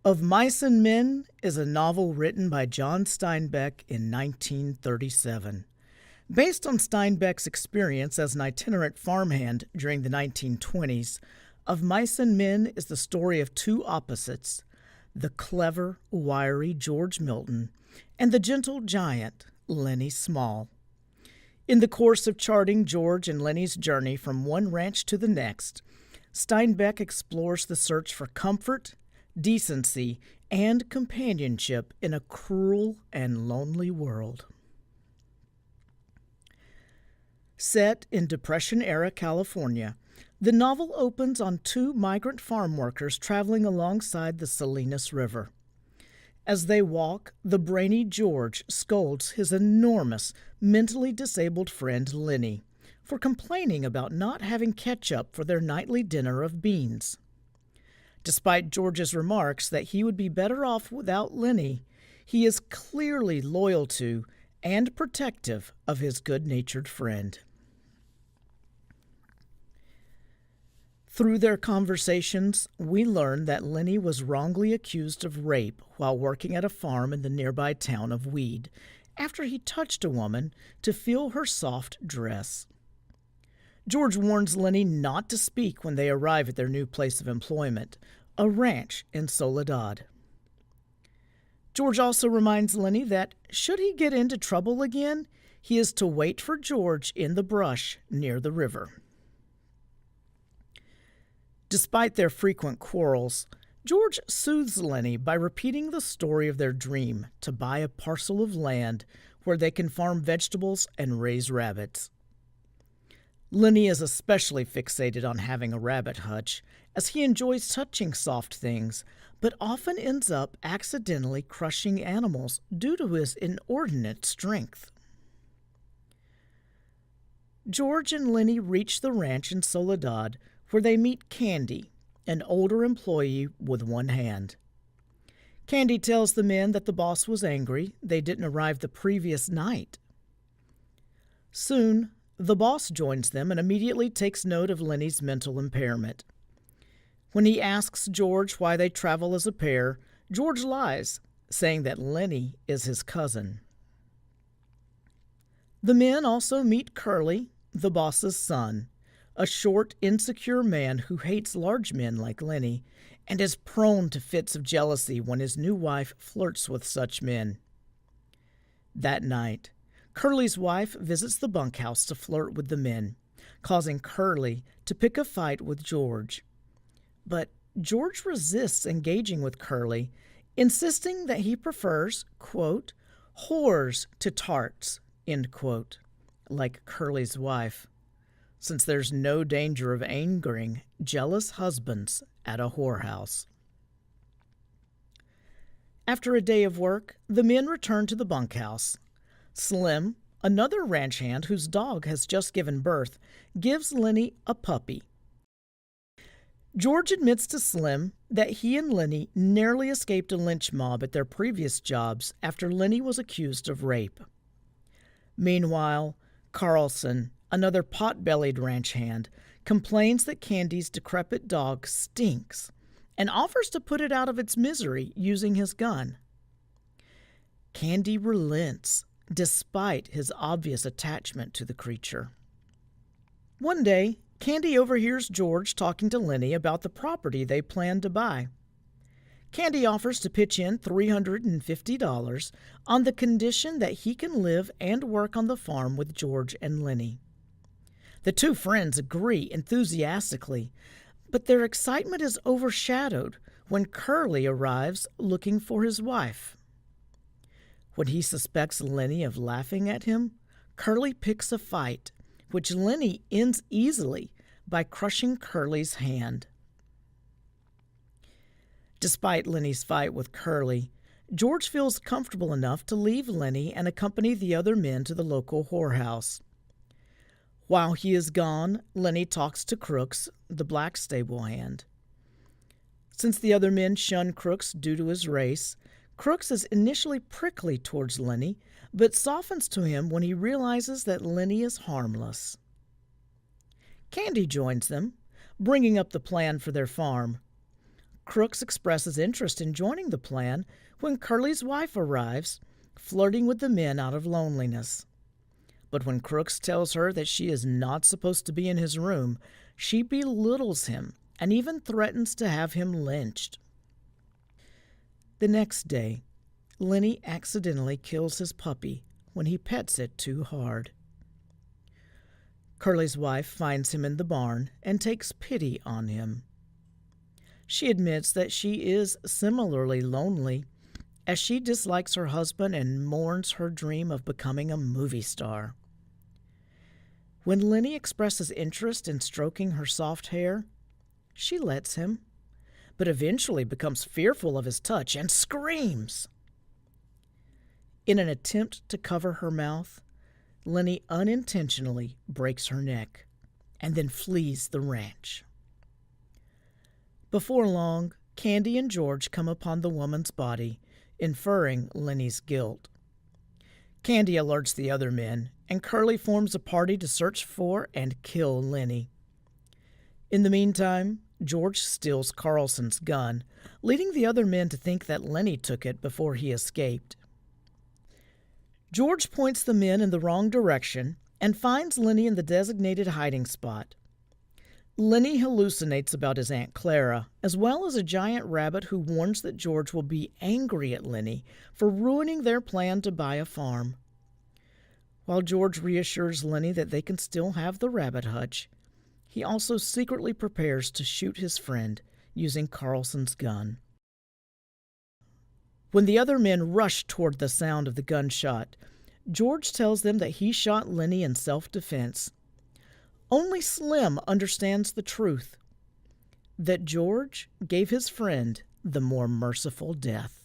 Of Mice and Men is a novel written by John Steinbeck in 1937. Based on Steinbeck's experience as an itinerant farmhand during the 1920s, Of Mice and Men is the story of two opposites, the clever, wiry George Milton and the gentle giant, Lenny Small. In the course of charting George and Lenny's journey from one ranch to the next, Steinbeck explores the search for comfort, decency, and companionship in a cruel and lonely world. Set in Depression-era California, the novel opens on two migrant farm workers traveling alongside the Salinas River. As they walk, the brainy George scolds his enormous, mentally disabled friend Lenny for complaining about not having ketchup for their nightly dinner of beans. Despite George's remarks that he would be better off without Lenny, he is clearly loyal to and protective of his good-natured friend. Through their conversations, we learn that Lenny was wrongly accused of rape while working at a farm in the nearby town of Weed, after he touched a woman to feel her soft dress. George warns Lenny not to speak when they arrive at their new place of employment, a ranch in Soledad. George also reminds Lenny that, should he get into trouble again, he is to wait for George in the brush near the river. Despite their frequent quarrels, George soothes Lenny by repeating the story of their dream to buy a parcel of land where they can farm vegetables and raise rabbits. Lenny is especially fixated on having a rabbit hutch, as he enjoys touching soft things, but often ends up accidentally crushing animals due to his inordinate strength. George and Lenny reach the ranch in Soledad, where they meet Candy, an older employee with one hand. Candy tells the men that the boss was angry they didn't arrive the previous night. Soon, the boss joins them and immediately takes note of Lenny's mental impairment. When he asks George why they travel as a pair, George lies, saying that Lenny is his cousin. The men also meet Curly, the boss's son, a short, insecure man who hates large men like Lenny and is prone to fits of jealousy when his new wife flirts with such men. That night, Curly's wife visits the bunkhouse to flirt with the men, causing Curly to pick a fight with George. But George resists engaging with Curly, insisting that he prefers, quote, whores to tarts, end quote, like Curly's wife, since there's no danger of angering jealous husbands at a whorehouse. After a day of work, the men return to the bunkhouse. Slim, another ranch hand whose dog has just given birth, gives Lenny a puppy. George admits to Slim that he and Lenny narrowly escaped a lynch mob at their previous jobs after Lenny was accused of rape. Meanwhile, Carlson, another pot-bellied ranch hand, complains that Candy's decrepit dog stinks and offers to put it out of its misery using his gun. Candy relents, despite his obvious attachment to the creature. One day, Candy overhears George talking to Lenny about the property they plan to buy. Candy offers to pitch in $350 on the condition that he can live and work on the farm with George and Lenny. The two friends agree enthusiastically, but their excitement is overshadowed when Curly arrives looking for his wife. When he suspects Lenny of laughing at him, Curly picks a fight, which Lenny ends easily by crushing Curly's hand. Despite Lenny's fight with Curly, George feels comfortable enough to leave Lenny and accompany the other men to the local whorehouse. While he is gone, Lenny talks to Crooks, the black stable hand. Since the other men shun Crooks due to his race, Crooks is initially prickly towards Lenny, but softens to him when he realizes that Lenny is harmless. Candy joins them, bringing up the plan for their farm. Crooks expresses interest in joining the plan when Curly's wife arrives, flirting with the men out of loneliness. But when Crooks tells her that she is not supposed to be in his room, she belittles him and even threatens to have him lynched. The next day, Lenny accidentally kills his puppy when he pets it too hard. Curly's wife finds him in the barn and takes pity on him. She admits that she is similarly lonely, as she dislikes her husband and mourns her dream of becoming a movie star. When Lenny expresses interest in stroking her soft hair, she lets him, but eventually becomes fearful of his touch and screams. In an attempt to cover her mouth, Lenny unintentionally breaks her neck and then flees the ranch. Before long, Candy and George come upon the woman's body, inferring Lenny's guilt. Candy alerts the other men, and Curly forms a party to search for and kill Lenny. In the meantime, George steals Carlson's gun, leading the other men to think that Lenny took it before he escaped. George points the men in the wrong direction and finds Lenny in the designated hiding spot. Lenny hallucinates about his Aunt Clara, as well as a giant rabbit who warns that George will be angry at Lenny for ruining their plan to buy a farm. While George reassures Lenny that they can still have the rabbit hutch, he also secretly prepares to shoot his friend using Carlson's gun. When the other men rush toward the sound of the gunshot, George tells them that he shot Lenny in self-defense. Only Slim understands the truth, that George gave his friend the more merciful death.